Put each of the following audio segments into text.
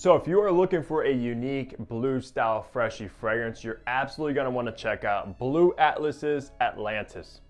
So if you are looking for a unique blue style freshie fragrance, you're absolutely going to want to check out Blue Atlas's Atlantis.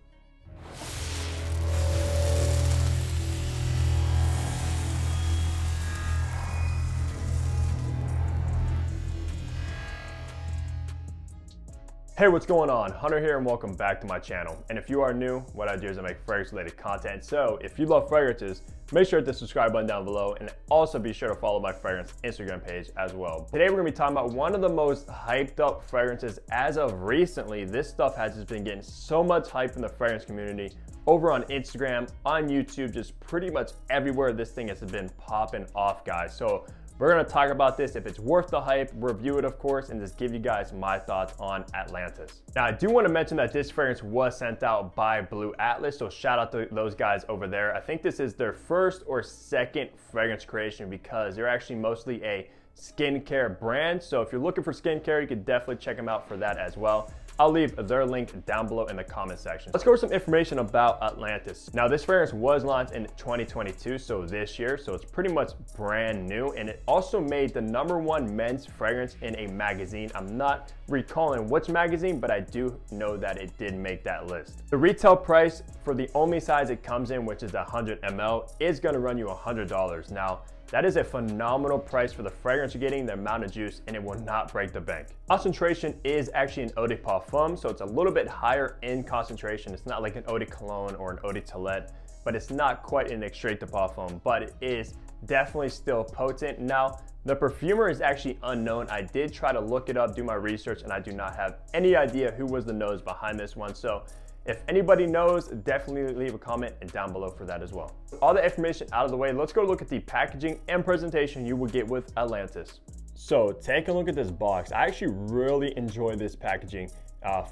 Hey, what's going on? Hunter here and welcome back to my channel. And if you are new, what I do is I make fragrance related content. So if you love fragrances, make sure to hit the subscribe button down below and also be sure to follow my fragrance Instagram page as well. Today we're gonna be talking about one of the most hyped up fragrances as of recently. This stuff has just been getting so much hype in the fragrance community over on Instagram, on YouTube, just pretty much everywhere this thing has been popping off, guys. So we're gonna talk about this, if it's worth the hype, review it of course, and just give you guys my thoughts on Atlantis. Now I do wanna mention that this fragrance was sent out by Blue Atlas, so shout out to those guys over there. I think this is their first or second fragrance creation because they're actually mostly a skincare brand. So if you're looking for skincare, you could definitely check them out for that as well. I'll leave their link down below in the comment section. Let's go over some information about Atlantis. Now this fragrance was launched in 2022, so this year, so it's pretty much brand new, and it also made the #1 men's fragrance in a magazine. I'm not recalling which magazine, but I do know that it did make that list. The retail price for the only size it comes in, which is 100 ml, is gonna run you $100. Now, that is a phenomenal price for the fragrance you're getting, the amount of juice, and it will not break the bank. Concentration is actually an eau de parfum, so it's a little bit higher in concentration. It's not like an eau de cologne or an eau de toilette, but it's not quite an extrait de parfum, but it is definitely still potent. Now, the perfumer is actually unknown. I did try to look it up, do my research, and I do not have any idea who was the nose behind this one. So if anybody knows, definitely leave a comment and down below for that as well. All the information out of the way, let's go look at the packaging and presentation you will get with Atlantis. So take a look at this box. I actually really enjoy this packaging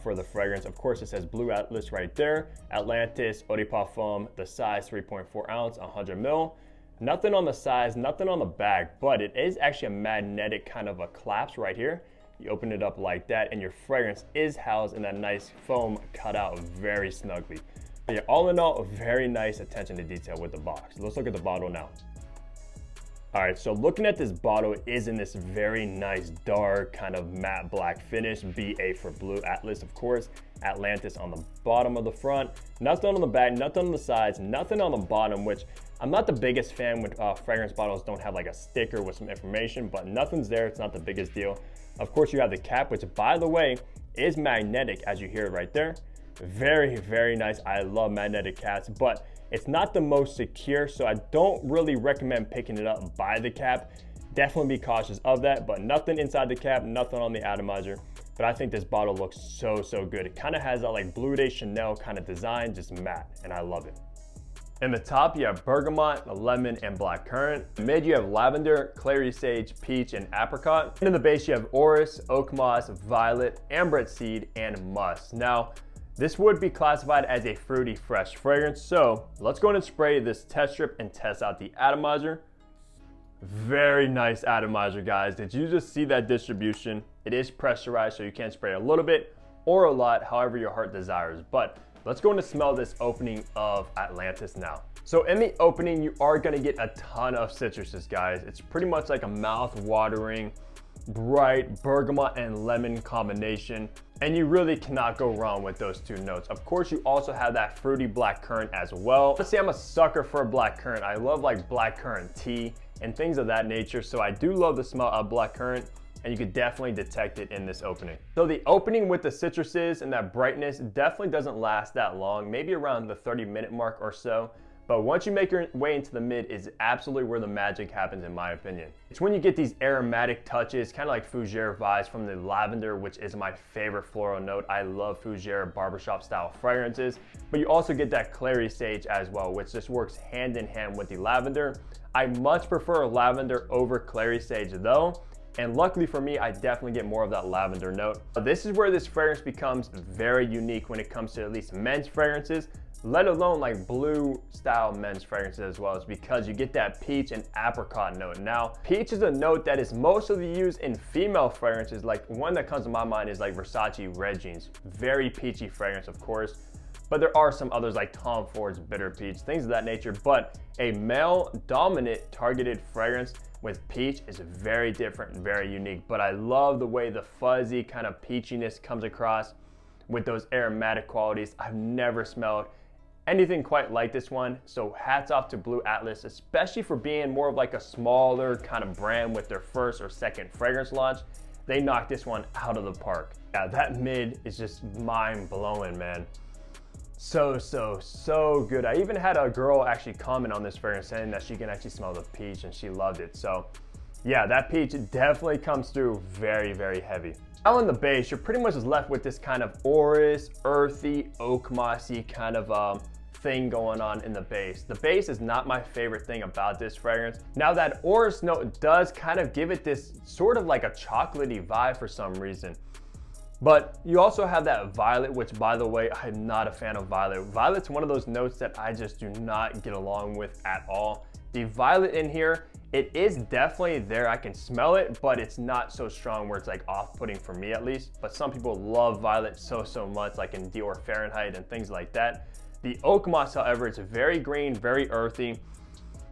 for the fragrance. Of course, it says Blue Atlas right there. Atlantis, eau de parfum, the size 3.4 ounce, 100 ml. Nothing on the size, nothing on the back, but it is actually a magnetic kind of a clasp right here. You open it up like that and your fragrance is housed in that nice foam cut out very snugly. But yeah, all in all, a very nice attention to detail with the box. Let's look at the bottle now. All right, so looking at this bottle, it is in this very nice dark kind of matte black finish, BA for Blue Atlas, of course. Atlantis on the bottom of the front, nothing on the back, nothing on the sides, nothing on the bottom, which I'm not the biggest fan when fragrance bottles don't have like a sticker with some information, but nothing's there, it's not the biggest deal. Of course, you have the cap, which by the way, is magnetic, as you hear right there. Very, very nice. I love magnetic caps, but it's not the most secure, so I don't really recommend picking it up by the cap. Definitely be cautious of that, but nothing inside the cap, nothing on the atomizer. But I think this bottle looks so, so good. It kind of has that like Bleu de Chanel kind of design, just matte, and I love it. In the top, you have bergamot, lemon, and blackcurrant. In the mid, you have lavender, clary sage, peach, and apricot. And in the base, you have orris, oak moss, violet, ambrette seed, and musk. Now, this would be classified as a fruity, fresh fragrance. So let's go ahead and spray this test strip and test out the atomizer. Very nice atomizer, guys. Did you just see that distribution? It is pressurized, so you can spray a little bit or a lot, however your heart desires. But let's go and smell this opening of Atlantis now. So in the opening, you are gonna get a ton of citruses, guys. It's pretty much like a mouth-watering, bright bergamot and lemon combination. And you really cannot go wrong with those two notes. Of course, you also have that fruity blackcurrant as well. Let's say I'm a sucker for blackcurrant. I love like blackcurrant tea and things of that nature. So I do love the smell of blackcurrant, and you could definitely detect it in this opening. So the opening with the citruses and that brightness definitely doesn't last that long, maybe around the 30-minute mark or so. But once you make your way into the mid is absolutely where the magic happens, in my opinion. It's when you get these aromatic touches, kind of like fougere vibes from the lavender, which is my favorite floral note. I love fougere barbershop style fragrances, but you also get that clary sage as well, which just works hand in hand with the lavender. I much prefer lavender over clary sage though. And luckily for me, I definitely get more of that lavender note. This is where this fragrance becomes very unique when it comes to at least men's fragrances, let alone like blue style men's fragrances as well. It's because you get that peach and apricot note. Now, peach is a note that is mostly used in female fragrances. Like one that comes to my mind is like Versace Red Jeans. Very peachy fragrance, of course. but there are some others like Tom Ford's Bitter Peach, things of that nature. But a male dominant targeted fragrance with peach is very different and very unique. But I love the way the fuzzy kind of peachiness comes across with those aromatic qualities. I've never smelled anything quite like this one. So hats off to Blue Atlas, especially for being more of like a smaller kind of brand with their first or second fragrance launch. They knocked this one out of the park. Yeah, that mid is just mind blowing, man. So good. I even had a girl actually comment on this fragrance saying that she can actually smell the peach and she loved it. So yeah, that peach definitely comes through very, very heavy. Now in the base, you're pretty much just left with this kind of orris, earthy, oak mossy kind of thing going on in the base. The base is not my favorite thing about this fragrance. Now that orris note does kind of give it this sort of like a chocolatey vibe for some reason. But you also have that violet, which by the way, I'm not a fan of violet. Violet's one of those notes that I just do not get along with at all. The violet in here, it is definitely there. I can smell it, but it's not so strong where it's like off-putting for me at least. But some people love violet so much, like in Dior Fahrenheit and things like that. The oak moss, however, it's very green, very earthy.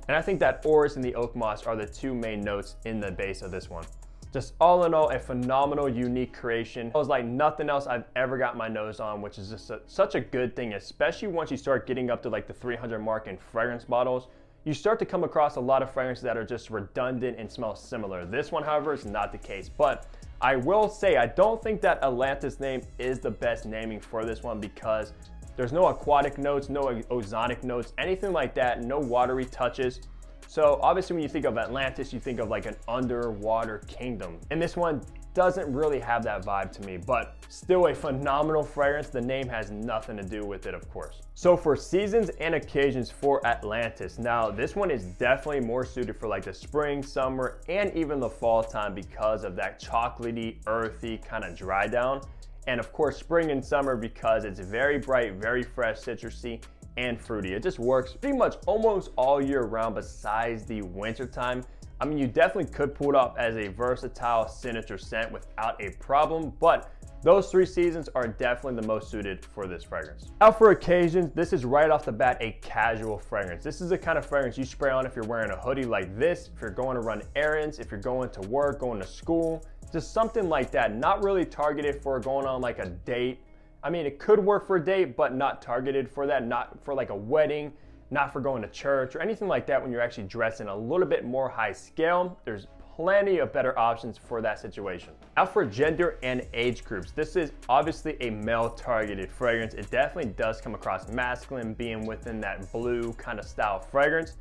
And I think that orris and the oak moss are the two main notes in the base of this one. Just all in all, a phenomenal, unique creation. It was like nothing else I've ever got my nose on, which is just such a good thing, especially once you start getting up to like the 300 mark in fragrance bottles. You start to come across a lot of fragrances that are just redundant and smell similar. This one, however, is not the case. But I will say, I don't think that Atlantis name is the best naming for this one because there's no aquatic notes, no ozonic notes, anything like that, no watery touches. So obviously when you think of Atlantis, you think of like an underwater kingdom. And this one doesn't really have that vibe to me, but still a phenomenal fragrance. The name has nothing to do with it, of course. So for seasons and occasions for Atlantis, now this one is definitely more suited for like the spring, summer, and even the fall time because of that chocolatey, earthy kind of dry down. And of course, spring and summer because it's very bright, very fresh, citrusy, and fruity. It just works pretty much almost all year round besides the winter time. I mean, you definitely could pull it off as a versatile signature scent without a problem, but those 3 seasons are definitely the most suited for this fragrance. Now for occasions, this is right off the bat a casual fragrance. This is the kind of fragrance you spray on if you're wearing a hoodie like this, if you're going to run errands, if you're going to work, going to school, just something like that. Not really targeted for going on like a date. I mean, it could work for a date, but not targeted for that, not for like a wedding, not for going to church or anything like that when you're actually dressing a little bit more high scale. There's plenty of better options for that situation. Now for gender and age groups, this is obviously a male targeted fragrance. It definitely does come across masculine, being within that blue kind of style fragrance.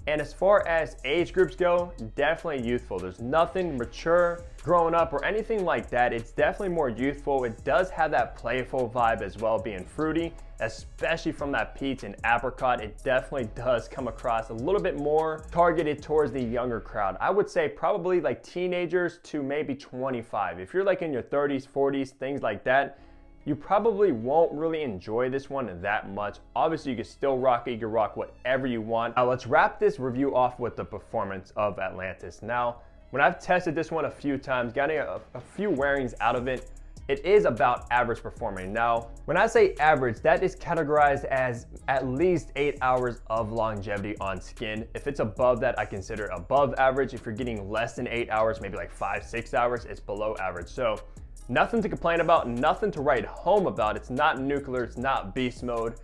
And as far as age groups go, definitely youthful. There's nothing mature, growing up, or anything like that. It's definitely more youthful. It does have that playful vibe as well, being fruity, especially from that peach and apricot. It definitely does come across a little bit more targeted towards the younger crowd. I would say probably like teenagers to maybe 25. If you're like in your 30s, 40s, things like that, you probably won't really enjoy this one that much. Obviously, you can still rock it. You can rock whatever you want. Now, let's wrap this review off with the performance of Atlantis. Now, when I've tested this one a few times, getting a few wearings out of it, it is about average performing. Now, when I say average, that is categorized as at least 8 hours of longevity on skin. If it's above that, I consider it above average. If you're getting less than 8 hours, maybe like 5-6 hours, it's below average. So nothing to complain about, nothing to write home about. It's not nuclear, it's not beast mode.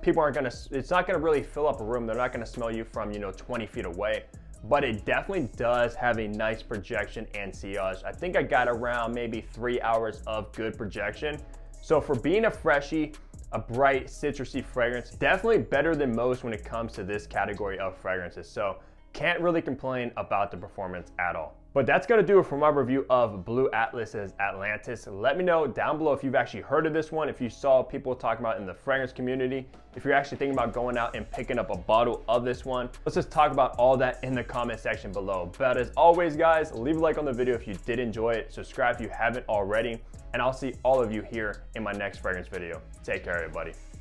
People aren't gonna, it's not gonna really fill up a room. They're not gonna smell you from, 20 feet away. But it definitely does have a nice projection and sillage. I think I got around maybe 3 hours of good projection. So for being a freshie, a bright citrusy fragrance, definitely better than most when it comes to this category of fragrances. So can't really complain about the performance at all. But that's gonna do it for my review of Blue Atlas's Atlantis. Let me know down below if you've actually heard of this one, if you saw people talking about it in the fragrance community, if you're actually thinking about going out and picking up a bottle of this one. Let's just talk about all that in the comment section below. But as always, guys, leave a like on the video if you did enjoy it, subscribe if you haven't already, and I'll see all of you here in my next fragrance video. Take care, everybody.